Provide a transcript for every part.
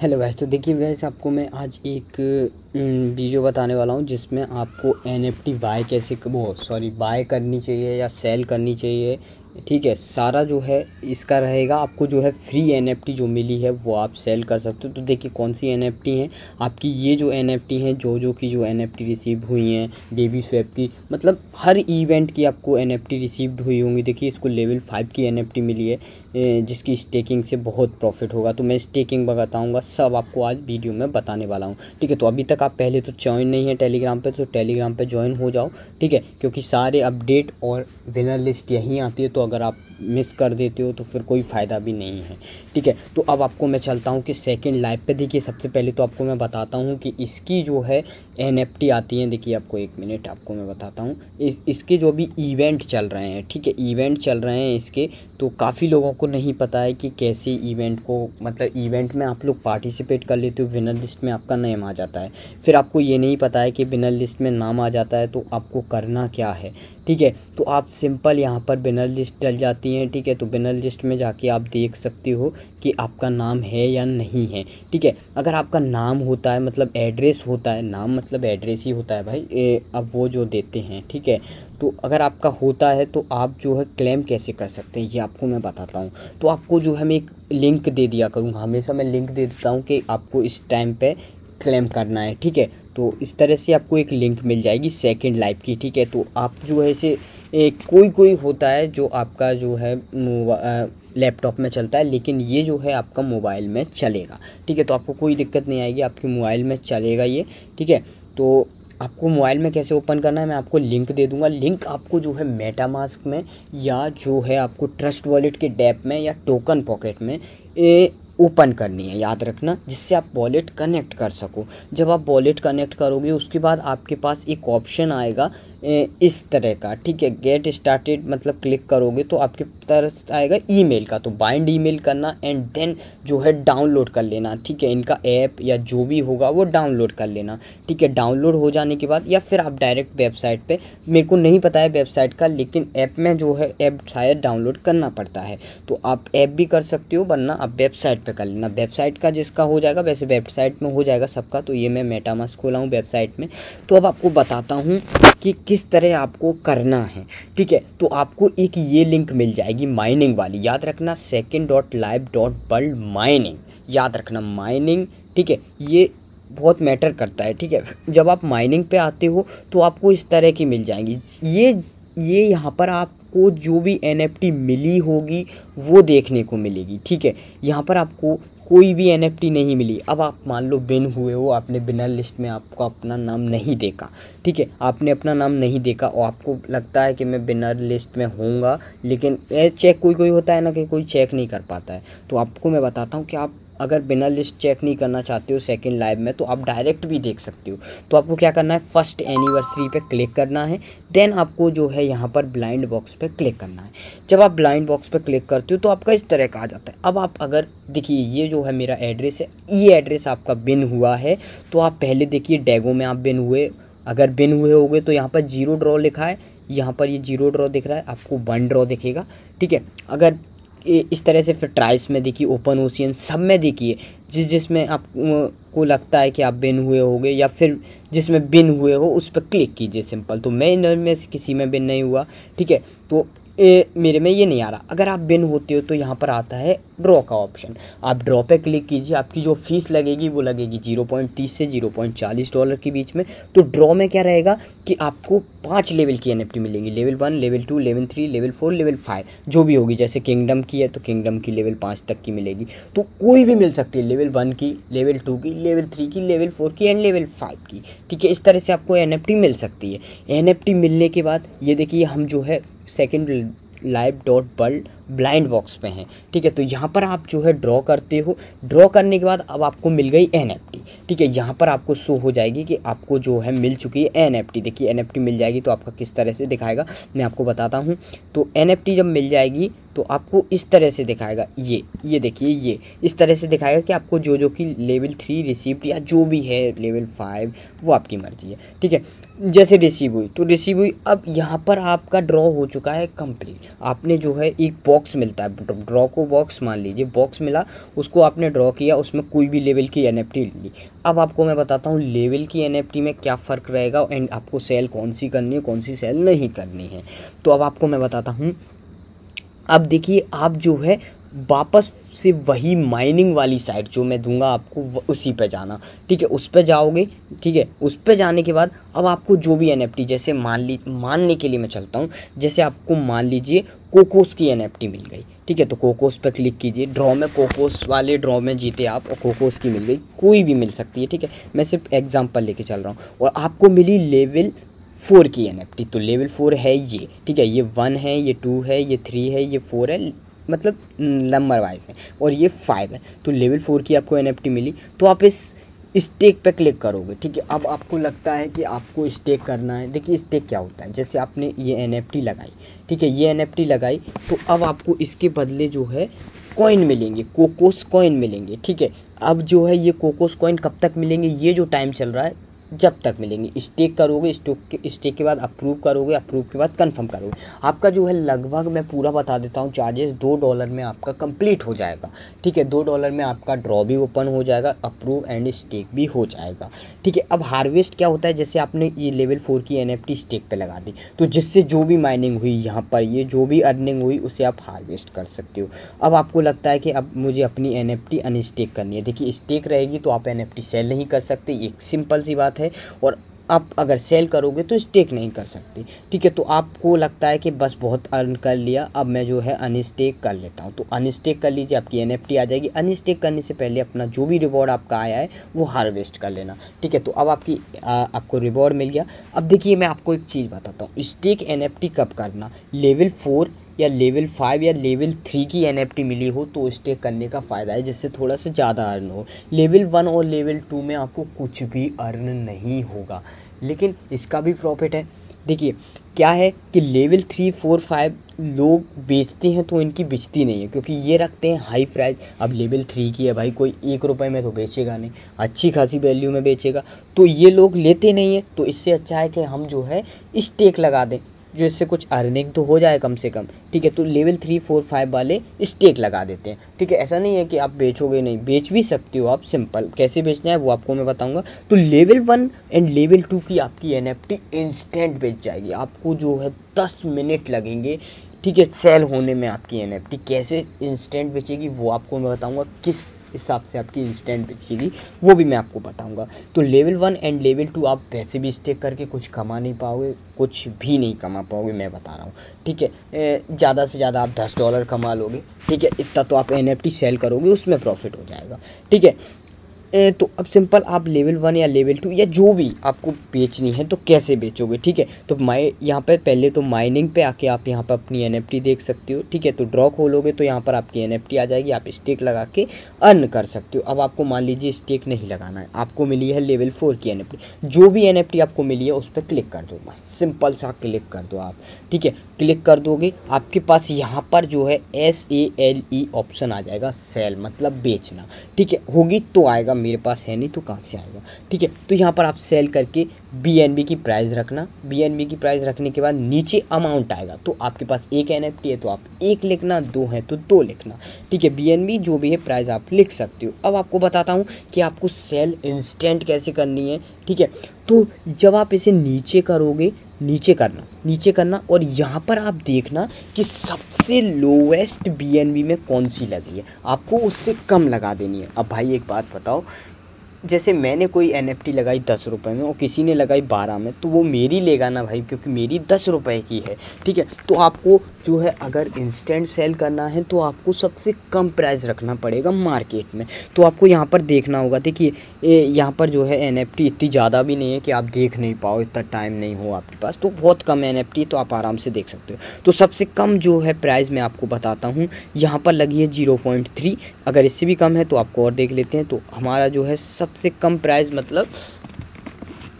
Hello guys, तो देखिए guys, आपको मैं आज एक वीडियो बताने वाला हूँ जिसमें आपको NFT बाय करनी चाहिए या सेल करनी चाहिए। ठीक है, सारा जो है इसका रहेगा। आपको जो है फ्री NFT जो मिली है वो आप सेल कर सकते हो। तो देखिए कौन सी NFT है आपकी। ये जो NFT हैं जो की जो NFT रिसीव हुई हैं बेबी स्वैप की, मतलब हर इवेंट की आपको NFT रिसीव्ड हुई होंगी। देखिए इसको लेवल 5 की NFT मिली है जिसकी स्टेकिंग से बहुत प्रॉफिट होगा। तो मैं स्टेकिंग बताऊंगा, सब आपको आज वीडियो में बताने वाला हूं। ठीक है, तो अभी तक आप पहले तो ज्वाइन नहीं है टेलीग्राम पे, तो टेलीग्राम पे ज्वाइन हो जाओ। ठीक है, क्योंकि सारे अपडेट और विनर लिस्ट यहीं आती है। तो अगर आप मिस कर देते हो तो फिर कोई फ़ायदा भी नहीं है। ठीक है, तो अब आपको मैं चलता हूँ कि सेकेंड लाइव पे। देखिए सबसे पहले तो आपको मैं बताता हूँ कि इसकी जो है NFT आती है। देखिए आपको 1 मिनट आपको मैं बताता हूँ इसके जो भी इवेंट चल रहे हैं। ठीक है, इवेंट चल रहे हैं इसके, तो काफ़ी लोगों को नहीं पता है कि कैसे इवेंट को, मतलब इवेंट में आप लोग पार्टिसिपेट कर लेते हो, विनर लिस्ट में आपका नाम आ जाता है। फिर आपको ये नहीं पता है कि विनर लिस्ट में नाम आ जाता है तो आपको करना क्या है। ठीक है, तो आप सिंपल यहाँ पर विनर लिस्ट डल जाती हैं। ठीक है, तो विनर लिस्ट में जाके आप देख सकते हो कि आपका नाम है या नहीं है। ठीक है, अगर आपका नाम होता है, मतलब एड्रेस होता है, नाम मतलब एड्रेस ही होता है भाई, अब वो जो देते हैं। ठीक है, तो अगर आपका होता है तो आप जो है क्लेम कैसे कर सकते हैं ये आपको मैं बताता हूँ। तो आपको जो है मैं एक लिंक दे दिया करूँगा, हमेशा मैं लिंक दे देता हूँ कि आपको इस टाइम पे क्लेम करना है। ठीक है, तो इस तरह से आपको एक लिंक मिल जाएगी सेकंड लाइफ की। ठीक है, तो आप जो है इसे कोई होता है जो आपका जो है लैपटॉप में चलता है, लेकिन ये जो है आपका मोबाइल में चलेगा। ठीक है, तो आपको कोई दिक्कत नहीं आएगी, आपके मोबाइल में चलेगा ये। ठीक है, तो आपको मोबाइल में कैसे ओपन करना है मैं आपको लिंक दे दूंगा। लिंक आपको जो है मेटामास्क में या जो है आपको ट्रस्ट वॉलेट के डैप में या टोकन पॉकेट में ओपन करनी है, याद रखना, जिससे आप वॉलेट कनेक्ट कर सको। जब आप वॉलेट कनेक्ट करोगे उसके बाद आपके पास एक ऑप्शन आएगा इस तरह का। ठीक है, गेट स्टार्टेड मतलब क्लिक करोगे तो आपके तरफ आएगा ईमेल का, तो बाइंड ईमेल करना एंड देन जो है डाउनलोड कर लेना। ठीक है, इनका ऐप या जो भी होगा वो डाउनलोड कर लेना। ठीक है, डाउनलोड हो जाने के बाद या फिर आप डायरेक्ट वेबसाइट पे, मेरे को नहीं पता है वेबसाइट का, लेकिन ऐप में जो है ऐप शायद डाउनलोड करना पड़ता है, तो आप ऐप भी कर सकते हो, वरना आप वेबसाइट पे कर लेना। वेबसाइट का जिसका हो जाएगा, वैसे वेबसाइट में हो जाएगा सबका। तो ये मैं मेटामास्क खोला हूँ वेबसाइट में। तो अब आपको बताता हूँ कि किस तरह आपको करना है। ठीक है, तो आपको एक ये लिंक मिल जाएगी माइनिंग वाली, याद रखना, second.live.world माइनिंग, याद रखना माइनिंग। ठीक है, ये बहुत मैटर करता है। ठीक है, जब आप माइनिंग पे आते हो तो आपको इस तरह की मिल जाएंगी। ये यहाँ पर आपको जो भी NFT मिली होगी वो देखने को मिलेगी। ठीक है, यहाँ पर आपको कोई भी NFT नहीं मिली। अब आप मान लो विन हुए हो, आपने विनर लिस्ट में आपको अपना नाम नहीं देखा। ठीक है, आपने अपना नाम नहीं देखा और आपको लगता है कि मैं विनर लिस्ट में होऊंगा, लेकिन चेक कोई होता है ना कि कोई चेक नहीं कर पाता है। तो आपको मैं बताता हूँ कि आप अगर विनर लिस्ट चेक नहीं करना चाहते हो सेकंड लाइव में, तो आप डायरेक्ट भी देख सकते हो। तो आपको क्या करना है, फर्स्ट एनिवर्सरी पे क्लिक करना है, देन आपको जो है यहाँ पर ब्लाइंड बॉक्स पे क्लिक करना है। जब आप ब्लाइंड बॉक्स पे क्लिक करते हो तो आपका इस तरह का आ जाता है। अब आप अगर देखिए ये जो है मेरा एड्रेस है, ये एड्रेस आपका विन हुआ है, तो आप पहले देखिए डैगो में आप विन हुए। अगर विन हुए होगे तो यहाँ पर 0 ड्रॉ लिखा है, यहाँ पर ये 0 ड्रॉ दिख रहा है, आपको 1 ड्रॉ दिखेगा। ठीक है, अगर इस तरह से फिर ट्राइस में देखिए, ओपन ओशियन सब में देखिए, जिसमें आपको लगता है कि आप विन हुए होगे या फिर जिसमें विन हुए हो उस पर क्लिक कीजिए सिंपल। तो मैं इनमें से किसी में विन नहीं हुआ। ठीक है, तो मेरे में ये नहीं आ रहा। अगर आप विन होते हो तो यहाँ पर आता है ड्रॉ का ऑप्शन, आप ड्रॉ पे क्लिक कीजिए। आपकी जो फीस लगेगी वो लगेगी 0.30 से $0.40 के बीच में। तो ड्रॉ में क्या रहेगा कि आपको 5 लेवल की NFT मिलेंगी, level 1, level 2, level 3, level 4, level 5 जो भी होगी। जैसे किंगडम की है तो किंगडम की लेवल 5 तक की मिलेगी, तो कोई भी मिल सकती है, लेवल 1 की, लेवल 2 की, लेवल 3 की, लेवल 4 की एंड लेवल 5 की। ठीक है, इस तरह से आपको NFT मिल सकती है। NFT मिलने के बाद ये देखिए हम जो है सेकंड live.world ब्लाइंड बॉक्स पे हैं। ठीक है, तो यहाँ पर आप जो है ड्रॉ करते हो। ड्रॉ करने के बाद अब आपको मिल गई NFT। ठीक है, यहाँ पर आपको शो हो जाएगी कि आपको जो है मिल चुकी है NFT। देखिए NFT मिल जाएगी तो आपका किस तरह से दिखाएगा मैं आपको बताता हूँ। तो NFT जब मिल जाएगी तो आपको इस तरह से दिखाएगा, ये देखिए ये इस तरह से दिखाएगा कि आपको जो कि लेवल 3 रिसीव्ड या जो भी है लेवल 5 वो आपकी मर्जी है। ठीक है, जैसे रिसीव हुई तो रिसीव हुई। अब यहाँ पर आपका ड्रॉ हो चुका है कंप्लीट। आपने जो है एक बॉक्स मिलता है, ड्रॉ को बॉक्स मान लीजिए, बॉक्स मिला, उसको आपने ड्रॉ किया, उसमें कोई भी लेवल की NFT ली। अब आपको मैं बताता हूँ लेवल की NFT में क्या फ़र्क रहेगा एंड आपको सेल कौन सी करनी है, कौन सी सेल नहीं करनी है। तो अब आपको मैं बताता हूँ। अब देखिए आप जो है वापस से वही माइनिंग वाली साइट जो मैं दूंगा आपको उसी पे जाना। ठीक है, उस पे जाओगे। ठीक है, उस पे जाने के बाद अब आपको जो भी NFT, जैसे मानने के लिए मैं चलता हूँ, जैसे आपको मान लीजिए कोकोस की NFT मिल गई। ठीक है, तो कोकोस पे क्लिक कीजिए। ड्रॉ में कोकोस वाले ड्रॉ में जीते आप और कोकोस की मिल गई, कोई भी मिल सकती है। ठीक है, मैं सिर्फ एग्जाम्पल लेके चल रहा हूँ। और आपको मिली लेवल 4 की NFT। तो लेवल 4 है ये। ठीक है, ये 1 है, ये 2 है, ये 3 है, ये 4 है, मतलब नंबर वाइज है, और ये 5 है। तो लेवल 4 की आपको NFT मिली। तो आप इस स्टेक पे क्लिक करोगे। ठीक है, अब आपको लगता है कि आपको स्टेक करना है। देखिए स्टेक क्या होता है, जैसे आपने ये NFT लगाई। ठीक है, ये NFT लगाई तो अब आपको इसके बदले जो है कॉइन मिलेंगे, कोकोस कॉइन मिलेंगे। ठीक है, अब जो है ये कोकोस कॉइन कब तक मिलेंगे, ये जो टाइम चल रहा है जब तक मिलेंगे। स्टेक करोगे, स्टेक के बाद अप्रूव करोगे, अप्रूव के बाद कंफर्म करोगे। आपका जो है लगभग मैं पूरा बता देता हूँ चार्जेस, $2 में आपका कंप्लीट हो जाएगा। ठीक है, $2 में आपका ड्रॉ भी ओपन हो जाएगा, अप्रूव एंड स्टेक भी हो जाएगा। ठीक है, अब हार्वेस्ट क्या होता है, जैसे आपने ये लेवल 4 की NFT स्टेक पे लगा दी तो जिससे जो भी माइनिंग हुई यहाँ पर, ये जो भी अर्निंग हुई उसे आप हार्वेस्ट कर सकते हो। अब आपको लगता है कि अब मुझे अपनी NFT अनस्टेक करनी है। देखिए स्टेक रहेगी तो आप NFT सेल नहीं कर सकते, एक सिंपल सी बात है। और आप अगर सेल करोगे तो स्टेक नहीं कर सकते। ठीक है, तो आपको लगता है कि बस बहुत अर्न कर लिया, अब मैं जो है अनस्टेक कर लेता हूँ। तो अनस्टेक कर लीजिए, आपकी NFT आ जाएगी। अनस्टेक करने से पहले अपना जो भी रिवॉर्ड आपका आया है वो हार्वेस्ट कर लेना। ठीक है, तो अब आपको रिवॉर्ड मिल गया। अब देखिए मैं आपको एक चीज़ बताता हूँ, स्टेक NFT कब करना, लेवल 4 या लेवल 5 या लेवल 3 की NFT मिली हो तो स्टेक करने का फ़ायदा है, जिससे थोड़ा सा ज़्यादा अर्न हो। लेवल 1 और लेवल 2 में आपको कुछ भी अर्न नहीं होगा, लेकिन इसका भी प्रॉफिट है। देखिए क्या है कि लेवल 3, 4, 5 लोग बेचते हैं तो इनकी बिकती नहीं है, क्योंकि ये रखते हैं हाई प्राइस। अब लेवल 3 की है भाई, कोई ₹1 में तो बेचेगा नहीं, अच्छी खासी वैल्यू में बेचेगा, तो ये लोग लेते नहीं है। तो इससे अच्छा है कि हम जो है स्टेक लगा दें, जो इससे कुछ अर्निंग तो हो जाए कम से कम। ठीक है, तो लेवल 3, 4, 5 वाले स्टेक लगा देते हैं। ठीक है, ऐसा नहीं है कि आप बेचोगे नहीं, बेच भी सकते हो आप। सिंपल कैसे बेचना है वो आपको मैं बताऊंगा। तो लेवल 1 एंड लेवल 2 की आपकी NFT इंस्टेंट बेच जाएगी। आपको जो है 10 मिनट लगेंगे। ठीक है, सेल होने में आपकी NFT कैसे इंस्टेंट बेचेगी वो आपको मैं बताऊंगा, किस हिसाब से आपकी इंस्टेंट बेचेगी वो भी मैं आपको बताऊंगा। तो लेवल 1 एंड लेवल 2 आप वैसे भी स्टेक करके कुछ कमा नहीं पाओगे, कुछ भी नहीं कमा पाओगे, मैं बता रहा हूँ। ठीक है, ज़्यादा से ज़्यादा आप $10 कमा लोगे। ठीक है, इतना तो आप NFT सेल करोगे, उसमें प्रॉफिट हो जाएगा। ठीक है, तो अब सिंपल आप लेवल 1 या लेवल 2 या जो भी आपको बेचनी है तो कैसे बेचोगे। ठीक है, तो यहाँ पर पहले तो माइनिंग पे आके आप यहाँ पर अपनी NFT देख सकते हो। ठीक है, तो ड्रॉ खोलोगे तो यहाँ पर आपकी NFT आ जाएगी, आप स्टेक लगा के अर्न कर सकते हो। अब आपको मान लीजिए स्टेक नहीं लगाना है, आपको मिली है लेवल 4 की NFT, जो भी NFT आपको मिली है उस पर क्लिक कर दो, बस सिंपल सा क्लिक कर दो आप। ठीक है, क्लिक कर दोगे, आपके पास यहाँ पर जो है SALE ऑप्शन आ जाएगा, सेल मतलब बेचना। ठीक है, होगी तो आएगा, मेरे पास है नहीं तो कहाँ से आएगा। ठीक है, तो यहाँ पर आप सेल करके BNB की प्राइस रखना। BNB की प्राइस रखने के बाद नीचे अमाउंट आएगा, तो आपके पास एक NFT है तो आप 1 लिखना, 2 है तो 2 लिखना। ठीक है, BNB जो भी है प्राइस आप लिख सकते हो। अब आपको बताता हूँ कि आपको सेल इंस्टेंट कैसे करनी है। ठीक है, तो जब आप इसे नीचे करोगे, नीचे करना और यहाँ पर आप देखना कि सबसे लोवेस्ट BNB में कौन सी लगी है, आपको उससे कम लगा देनी है। अब भाई एक बात बताओ, जैसे मैंने कोई NFT लगाई ₹10 में और किसी ने लगाई 12 में, तो वो मेरी लेगा ना भाई, क्योंकि मेरी ₹10 की है। ठीक है, तो आपको जो है अगर इंस्टेंट सेल करना है तो आपको सबसे कम प्राइस रखना पड़ेगा मार्केट में। तो आपको यहाँ पर देखना होगा। देखिए यहाँ पर जो है NFT इतनी ज़्यादा भी नहीं है कि आप देख नहीं पाओ, इतना टाइम नहीं हो आपके पास, तो बहुत कम NFT, तो आप आराम से देख सकते हो। तो सबसे कम जो है प्राइस मैं आपको बताता हूँ, यहाँ पर लगी है 0.3। अगर इससे भी कम है तो आपको और देख लेते हैं। तो हमारा जो है सब सबसे कम प्राइस मतलब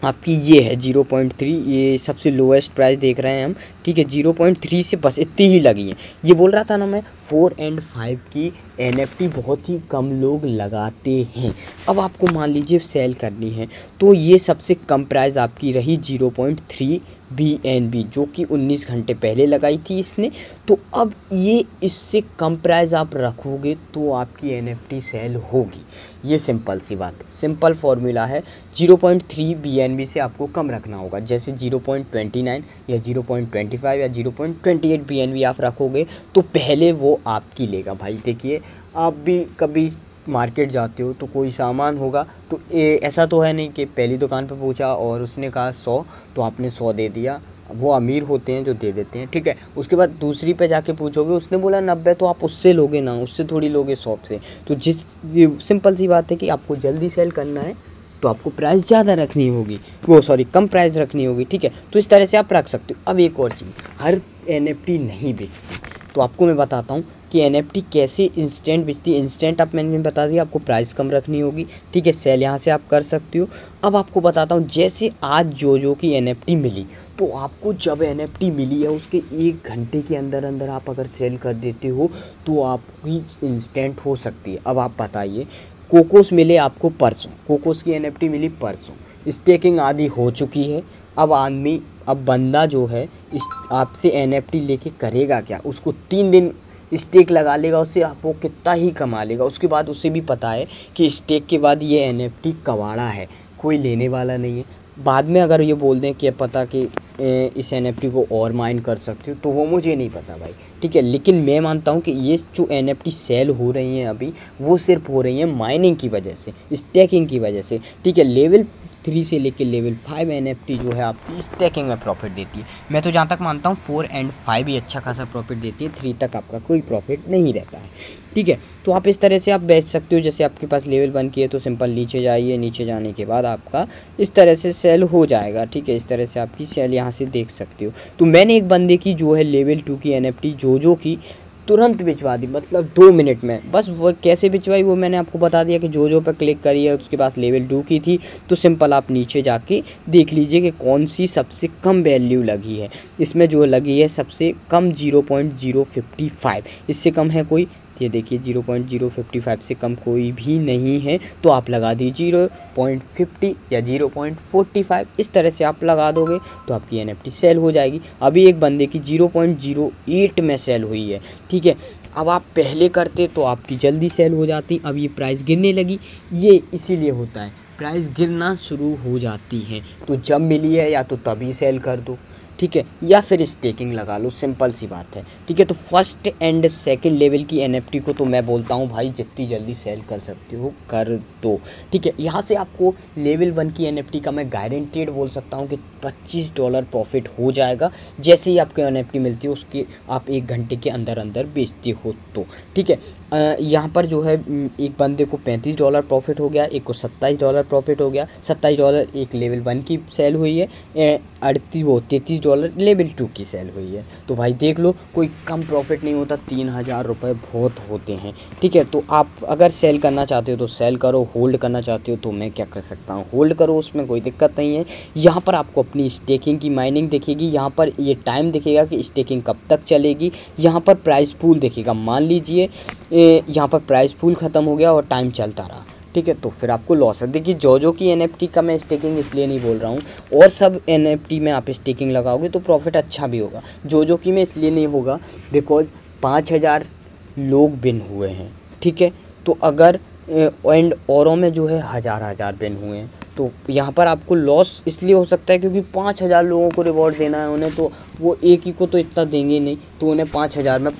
आपकी ये है 0.3, ये सबसे लोएस्ट प्राइस देख रहे हैं हम, ठीक है। 0.3 से बस इतनी ही लगी हैं। ये बोल रहा था ना मैं 4 और 5 की NFT बहुत ही कम लोग लगाते हैं। अब आपको मान लीजिए सेल करनी है तो ये सबसे कम प्राइस आपकी रही 0.3 BNB, जो कि 19 घंटे पहले लगाई थी इसने। तो अब ये इससे कम प्राइस आप रखोगे तो आपकी NFT सेल होगी। ये सिंपल सी बात है, सिंपल फॉर्मूला है। 0.3 BNB से आपको कम रखना होगा, जैसे 0.29 या 0.25 या 0.28 BNB आप रखोगे तो पहले वो आपकी लेगा। भाई देखिए, आप भी कभी मार्केट जाते हो तो कोई सामान होगा तो ऐसा तो है नहीं कि पहली दुकान पर पूछा और उसने कहा 100 तो आपने 100 दे दिया। वो अमीर होते हैं जो दे देते हैं, ठीक है। उसके बाद दूसरी पे जाके पूछोगे, उसने बोला 90 तो आप उससे लोगे ना, उससे थोड़ी लोगे शॉप से। तो सिंपल सी बात है कि आपको जल्दी सेल करना है तो आपको प्राइस ज़्यादा रखनी होगी, कम प्राइस रखनी होगी, ठीक है। तो इस तरह से आप रख सकते हो। अब एक और चीज़, हर NFT नहीं बिकती, तो आपको मैं बताता हूँ कि NFT कैसे इंस्टेंट बिकती है। इंस्टेंट आप मैंने बता दिया, आपको प्राइस कम रखनी होगी, ठीक है। सेल यहाँ से आप कर सकते हो। अब आपको बताता हूँ, जैसे आज जो की NFT मिली, तो आपको जब NFT मिली है उसके 1 घंटे के अंदर अंदर आप अगर सेल कर देते हो तो आपकी इंस्टेंट हो सकती है। अब आप बताइए, कोकोस मिले आपको परसों, कोकोस की NFT मिली परसों, स्टेकिंग आदि हो चुकी है। अब बंदा जो है इस आपसे NFT लेके करेगा क्या, उसको 3 दिन स्टेक लगा लेगा, उससे आपको कितना ही कमा लेगा। उसके बाद उसे भी पता है कि स्टेक के बाद ये NFT कबाड़ा है, कोई लेने वाला नहीं है। बाद में अगर ये बोल दें कि पता कि इस NFT को और माइन कर सकते हो, तो वो मुझे नहीं पता भाई, ठीक है। लेकिन मैं मानता हूँ कि ये जो NFT सेल हो रही हैं अभी, वो सिर्फ हो रही हैं माइनिंग की वजह से, स्टेकिंग की वजह से, ठीक है। लेवल 3 से लेकर लेवल 5 NFT जो है आपकी स्टेकिंग में प्रॉफिट देती है। मैं तो जहाँ तक मानता हूँ 4 और 5 ही अच्छा खासा प्रॉफिट देती है, 3 तक आपका कोई प्रॉफिट नहीं रहता है, ठीक है। तो आप इस तरह से आप बेच सकते हो। जैसे आपके पास लेवल 1 की है तो सिंपल नीचे जाइए, नीचे जाने के बाद आपका इस तरह से सेल हो जाएगा, ठीक है। इस तरह से आपकी सेल यहाँ से देख सकते हो। तो मैंने एक बंदे की जो है लेवल 2 की NFT जो की तुरंत भिजवा दी, मतलब 2 मिनट में। बस वो कैसे भिजवाई वो मैंने आपको बता दिया कि जो पर क्लिक करिए, उसके बाद लेवल 2 की थी। तो सिंपल आप नीचे जाके देख लीजिए कि कौन सी सबसे कम वैल्यू लगी है। इसमें जो लगी है सबसे कम 0.055, इससे कम है कोई, ये देखिए 0.055 से कम कोई भी नहीं है। तो आप लगा दीजिए 0.50 या 0.45, इस तरह से आप लगा दोगे तो आपकी NFT सेल हो जाएगी। अभी एक बंदे की 0.08 में सेल हुई है, ठीक है। अब आप पहले करते तो आपकी जल्दी सेल हो जाती। अब ये प्राइस गिरने लगी, ये इसीलिए होता है, प्राइस गिरना शुरू हो जाती है तो जब मिली है या तो तभी सेल कर दो, ठीक है, या फिर स्टेकिंग लगा लो, सिंपल सी बात है, ठीक है। तो फर्स्ट एंड सेकंड लेवल की NFT को तो मैं बोलता हूँ भाई जितनी जल्दी सेल कर सकते हो कर दो, ठीक है। यहाँ से आपको लेवल 1 की NFT का मैं गारंटेड बोल सकता हूँ कि $25 प्रॉफिट हो जाएगा। जैसे ही आपको NFT मिलती है उसके आप 1 घंटे के अंदर अंदर बेचते हो तो, ठीक है। यहाँ पर जो है एक बंदे को $35 प्रॉफिट हो गया, एक को $27 प्रॉफिट हो गया। $27 एक लेवल 1 की सेल हुई है, $33 लेवल 2 की सेल हुई है। तो भाई देख लो, कोई कम प्रॉफिट नहीं होता, 3000 रुपये बहुत होते हैं, ठीक है। तो आप अगर सेल करना चाहते हो तो सेल करो, होल्ड करना चाहते हो तो मैं क्या कर सकता हूँ, होल्ड करो, उसमें कोई दिक्कत नहीं है। यहाँ पर आपको अपनी स्टेकिंग की माइनिंग दिखेगी, यहाँ पर ये टाइम दिखेगा कि स्टेकिंग कब तक चलेगी, यहाँ पर प्राइस पूल दिखेगा। मान लीजिए यहाँ पर प्राइस पूल ख़त्म हो गया और टाइम चलता रहा, ठीक है, तो फिर आपको लॉस है। देखिए जो की NFT का मैं स्टेकिंग इसलिए नहीं बोल रहा हूँ, और सब NFT में आप स्टेकिंग लगाओगे तो प्रॉफिट अच्छा भी होगा। जो की में इसलिए नहीं होगा बिकॉज 5000 लोग बिन हुए हैं, ठीक है। तो अगर एंड औरों में जो है हज़ार बिन हुए हैं, तो यहाँ पर आपको लॉस इसलिए हो सकता है क्योंकि 5000 लोगों को रिवॉर्ड देना है उन्हें, तो वो एक ही को तो इतना देंगे नहीं, तो उन्हें 5000 में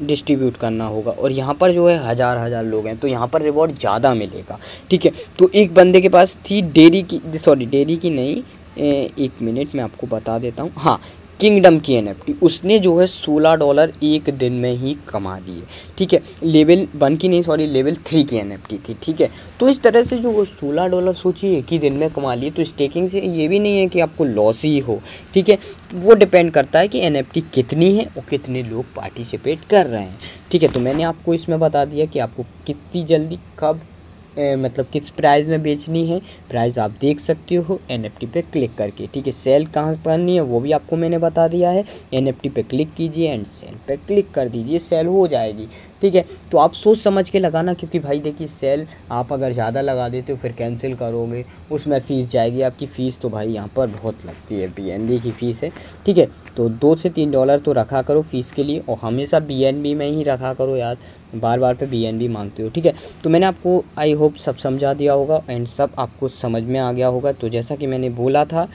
डिस्ट्रीब्यूट करना होगा। और यहाँ पर जो है हज़ार लोग हैं तो यहाँ पर रिवॉर्ड ज़्यादा मिलेगा, ठीक है। तो एक बंदे के पास थी डेरी की नहीं, 1 मिनट में आपको बता देता हूँ, हाँ, किंगडम की NFT, उसने जो है $16 एक दिन में ही कमा दिए, ठीक है। लेवल 1 की नहीं, लेवल 3 की NFT थी, ठीक है। तो इस तरह से जो $16 सोचिए एक ही दिन में कमा लिए। तो स्टेकिंग से ये भी नहीं है कि आपको लॉस ही हो, ठीक है। वो डिपेंड करता है कि NFT कितनी है और कितने लोग पार्टिसिपेट कर रहे हैं, ठीक है। तो मैंने आपको इसमें बता दिया कि आपको कितनी जल्दी कब मतलब किस प्राइस में बेचनी है, प्राइस आप देख सकते हो NFT पे क्लिक करके। ठीक है, सेल कहाँ करनी है वो भी आपको मैंने बता दिया है। NFT पे क्लिक कीजिए एंड सेल पे क्लिक कर दीजिए, सेल हो जाएगी। ठीक है, तो आप सोच समझ के लगाना, क्योंकि भाई देखिए सेल आप अगर ज़्यादा लगा देते हो फिर कैंसिल करोगे, उसमें फ़ीस जाएगी आपकी। फ़ीस तो भाई यहाँ पर बहुत लगती है, BNB की फ़ीस है। ठीक है, तो $2 से $3 तो रखा करो फ़ीस के लिए, और हमेशा BNB में ही रखा करो यार, बार बार पे BNB मांगते हो। ठीक है, तो मैंने आपको आई होप सब समझा दिया होगा एंड सब आपको समझ में आ गया होगा। तो जैसा कि मैंने बोला था,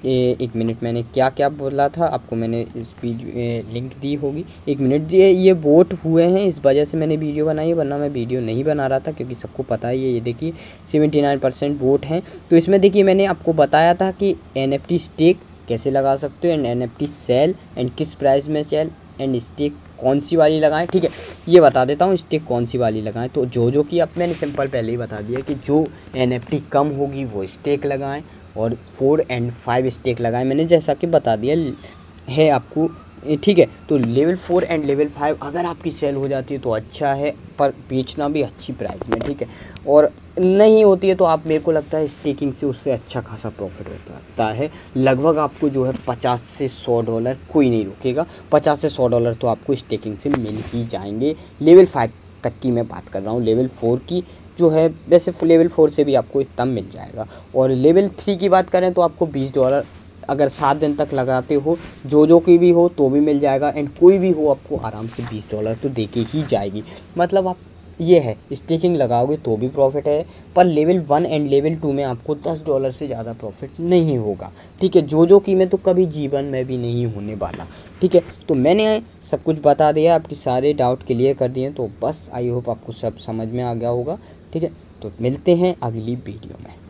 एक मिनट, मैंने क्या क्या बोला था आपको, मैंने इस वीडियो लिंक दी होगी, एक मिनट। ये वोट हुए हैं इस वजह से मैंने वीडियो बनाई है, वरना मैं वीडियो नहीं बना रहा था, क्योंकि सबको पता ही है। ये देखिए 79% वोट हैं। तो इसमें देखिए मैंने आपको बताया था कि NFT स्टेक कैसे लगा सकते हो एंड NFT सेल एंड किस प्राइस में सेल एंड स्टेक कौन सी वाली लगाएं। ठीक है, ये बता देता हूँ स्टेक कौन सी वाली लगाएं। तो जो कि अब मैंने सिंपल पहले ही बता दिया कि जो NFT कम होगी वो स्टेक लगाएं और 4 और 5 स्टेक लगाएं, मैंने जैसा कि बता दिया है आपको। ठीक है, तो लेवल 4 और लेवल 5 अगर आपकी सेल हो जाती है तो अच्छा है, पर बेचना भी अच्छी प्राइस में। ठीक है, और नहीं होती है तो आप, मेरे को लगता है स्टेकिंग से उससे अच्छा खासा प्रॉफिट होता है। लगभग आपको जो है $50 से $100 कोई नहीं रोकेगा, $50 से $100 तो आपको स्टेकिंग से मिल ही जाएंगे। लेवल 5 तक की मैं बात कर रहा हूँ, लेवल 4 की जो है, वैसे लेवल 4 से भी आपको इतना मिल जाएगा। और लेवल 3 की बात करें तो आपको $20 अगर 7 दिन तक लगाते हो, जो की भी हो तो भी मिल जाएगा, एंड कोई भी हो आपको आराम से $20 तो दे के ही जाएगी। मतलब आप ये है स्टेकिंग लगाओगे तो भी प्रॉफिट है, पर लेवल 1 और लेवल 2 में आपको $10 से ज़्यादा प्रॉफिट नहीं होगा। ठीक है, जो की में तो कभी जीवन में भी नहीं होने वाला। ठीक है, तो मैंने सब कुछ बता दिया, आपके सारे डाउट क्लियर कर दिए, तो बस आई होप आपको सब समझ में आ गया होगा। ठीक है, तो मिलते हैं अगली वीडियो में।